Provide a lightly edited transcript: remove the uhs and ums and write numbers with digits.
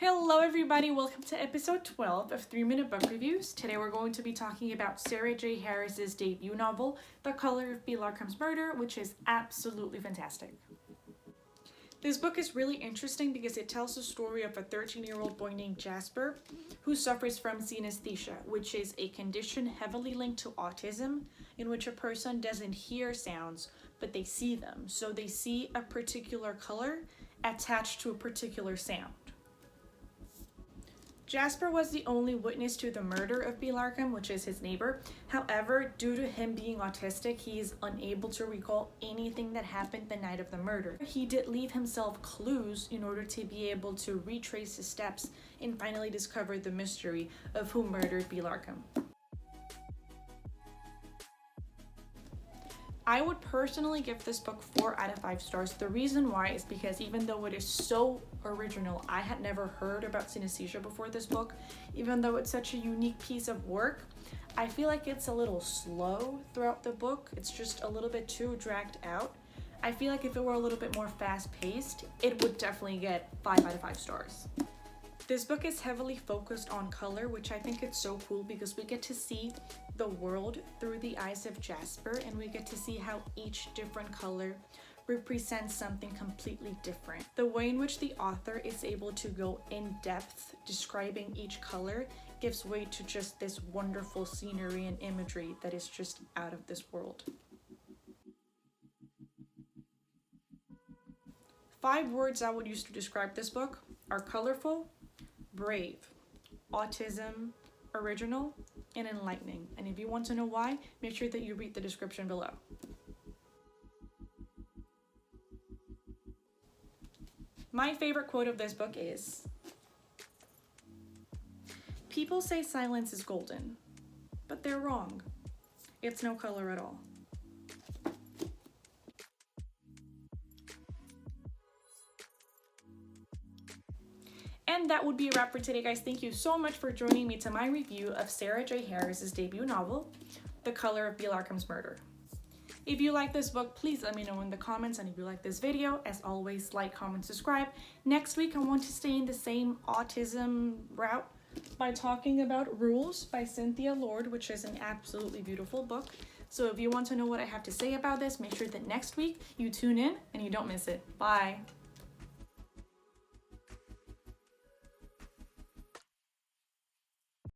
Hello everybody, welcome to episode 12 of 3-Minute Book Reviews. Today we're going to be talking about Sarah J. Harris's debut novel, The Color of B. Larkham's Murder, which is absolutely fantastic. This book is really interesting because it tells the story of a 13-year-old boy named Jasper who suffers from synesthesia, which is a condition heavily linked to autism in which a person doesn't hear sounds, but they see them. So they see a particular color attached to a particular sound. Jasper was the only witness to the murder of B. Larkham, which is his neighbor. However, due to him being autistic, he is unable to recall anything that happened the night of the murder. He did leave himself clues in order to be able to retrace his steps and finally discover the mystery of who murdered B. Larkham. I would personally give this book 4 out of 5 stars. The reason why is because even though it is so original, I had never heard about synesthesia before this book. Even though it's such a unique piece of work, I feel like it's a little slow throughout the book. It's just a little bit too dragged out. I feel like if it were a little bit more fast-paced, it would definitely get 5 out of 5 stars. This book is heavily focused on color, which I think it's so cool because we get to see the world through the eyes of Jasper, and we get to see how each different color represents something completely different. The way in which the author is able to go in depth describing each color gives way to just this wonderful scenery and imagery that is just out of this world. 5 words I would use to describe this book are colorful, brave, autism, original, and enlightening. And if you want to know why, make sure that you read the description below. My favorite quote of this book is, "People say silence is golden, but they're wrong. It's no color at all." And that would be a wrap for today, guys. Thank you so much for joining me to my review of Sarah J. Harris's debut novel, The Color of B. Larkham's Murder. If you like this book, please let me know in the comments. And if you like this video, as always, like, comment, subscribe. Next week, I want to stay in the same autism route by talking about Rules by Cynthia Lord, which is an absolutely beautiful book. So if you want to know what I have to say about this, make sure that next week you tune in and you don't miss it. Bye.